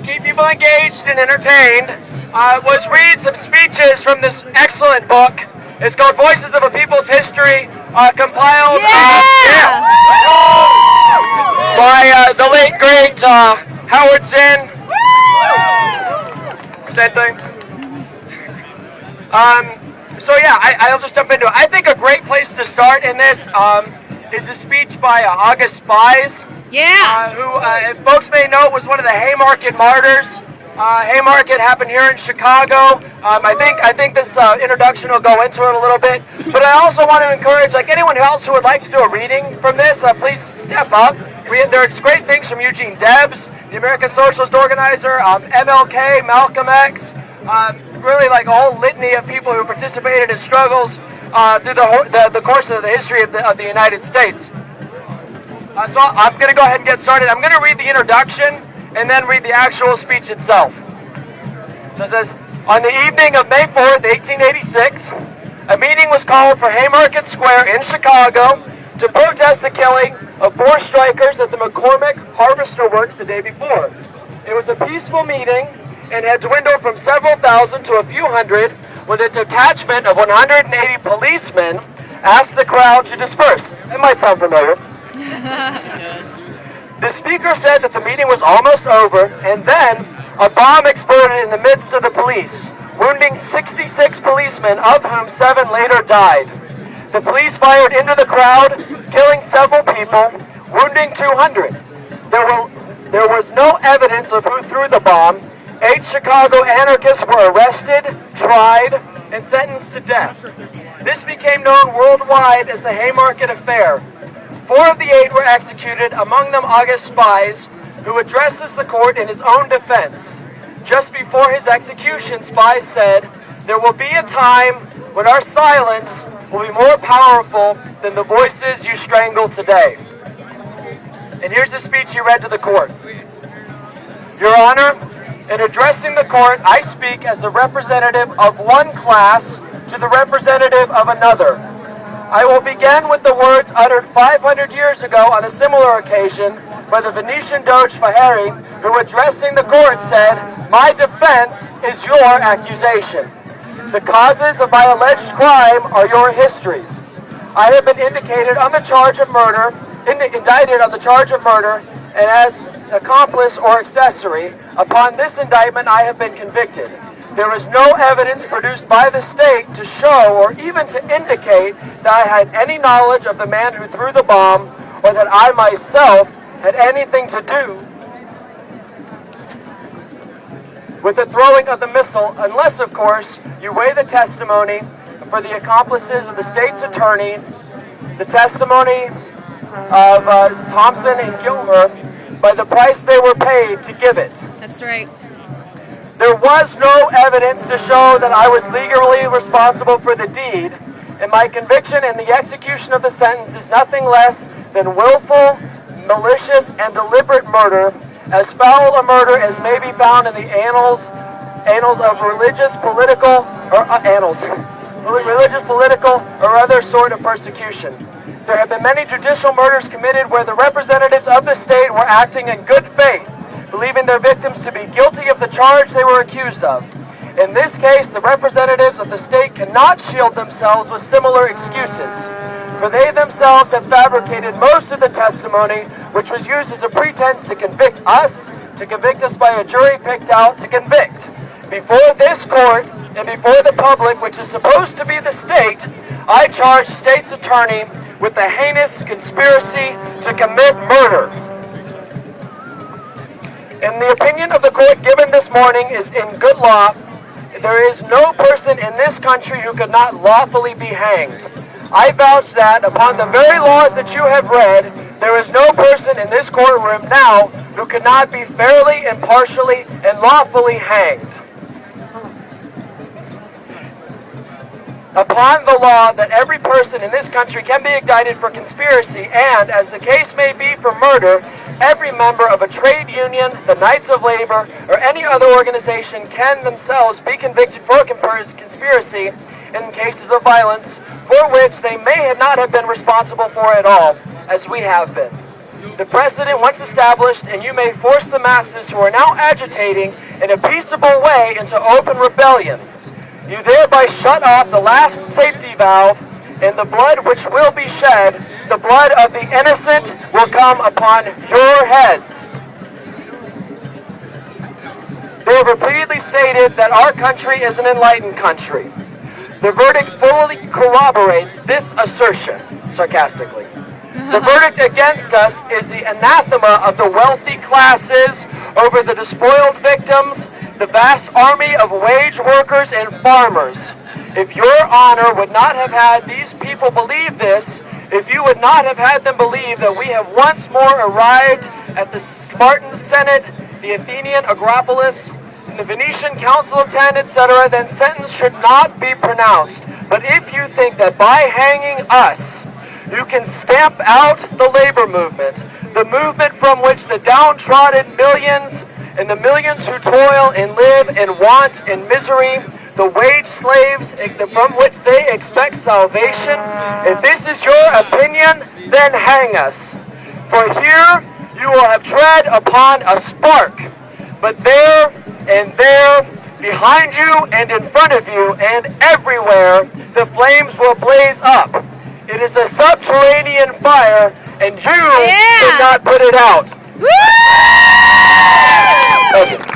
keep people engaged and entertained was read some speeches from this excellent book. It's called Voices of a People's History, compiled by the late, great Howard Zinn. Same thing. So yeah, I'll just jump into it. I think a great place to start in this is a speech by August Spies. Yeah. Who folks may know was one of the Haymarket martyrs. Haymarket happened here in Chicago. I think this introduction will go into it a little bit. But I also want to encourage, like anyone else who would like to do a reading from this, please step up. There's great things from Eugene Debs, the American Socialist organizer, MLK, Malcolm X, really like a whole litany of people who participated in struggles through the course of the history of the United States. So I'm going to go ahead and get started. I'm going to read the introduction and then read the actual speech itself. So it says, on the evening of May 4th, 1886, a meeting was called for Haymarket Square in Chicago to protest the killing of 4 strikers at the McCormick Harvester Works the day before. It was a peaceful meeting and had dwindled from several thousand to a few hundred when a detachment of 180 policemen asked the crowd to disperse. It might sound familiar. The speaker said that the meeting was almost over, and then a bomb exploded in the midst of the police, wounding 66 policemen, of whom 7 later died. The police fired into the crowd, killing several people, wounding 200. There was no evidence of who threw the bomb. 8 Chicago anarchists were arrested, tried, and sentenced to death. This became known worldwide as the Haymarket Affair. 4 of the 8 were executed, among them August Spies, who addresses the court in his own defense. Just before his execution, Spies said, "There will be a time when our silence will be more powerful than the voices you strangle today." And here's the speech he read to the court. Your Honor, in addressing the court, I speak as the representative of one class to the representative of another. I will begin with the words uttered 500 years ago on a similar occasion by the Venetian Doge Fahari, who addressing the court said, "My defense is your accusation. The causes of my alleged crime are your histories. I have been indicted on the charge of murder, and as accomplice or accessory. Upon this indictment, I have been convicted. There is no evidence produced by the state to show or even to indicate that I had any knowledge of the man who threw the bomb or that I myself had anything to do with the throwing of the missile, unless, of course, you weigh the testimony for the accomplices of the state's attorneys, the testimony of Thompson and Gilmer, by the price they were paid to give it." That's right. There was no evidence to show that I was legally responsible for the deed, and my conviction and the execution of the sentence is nothing less than willful, malicious, and deliberate murder, as foul a murder as may be found in the annals of religious, political, or other sort of persecution. There have been many judicial murders committed where the representatives of the state were acting in good faith, believing their victims to be guilty of the charge they were accused of. In this case, the representatives of the state cannot shield themselves with similar excuses, for they themselves have fabricated most of the testimony which was used as a pretense to convict us by a jury picked out to convict. Before this court and before the public, which is supposed to be the state, I charge the state's attorney with the heinous conspiracy to commit murder. In the opinion of the court given this morning is in good law, there is no person in this country who could not lawfully be hanged. I vouch that upon the very laws that you have read, there is no person in this courtroom now who could not be fairly, impartially, and lawfully hanged. Upon the law that every person in this country can be indicted for conspiracy, and, as the case may be for murder, every member of a trade union, the Knights of Labor, or any other organization can themselves be convicted for conspiracy in cases of violence for which they may not have been responsible for at all, as we have been. the precedent once established, and you may force the masses who are now agitating in a peaceable way into open rebellion. You thereby shut off the last safety valve, and the blood which will be shed, the blood of the innocent, will come upon your heads. They have repeatedly stated that our country is an enlightened country. The verdict fully corroborates this assertion, sarcastically. The verdict against us is the anathema of the wealthy classes over the despoiled victims, the vast army of wage workers and farmers. If your honor would not have had these people believe this, if you would not have had them believe that we have once more arrived at the Spartan Senate, the Athenian Agropolis, the Venetian Council of Ten, etc., then sentence should not be pronounced. But if you think that by hanging us, you can stamp out the labor movement, the movement from which the downtrodden millions and the millions who toil and live in want and misery, the wage slaves from which they expect salvation, if this is your opinion, then hang us. For here you will have tread upon a spark, but there and there, behind you and in front of you and everywhere, the flames will blaze up. It is a subterranean fire, and you cannot put it out. Woo! Thank you.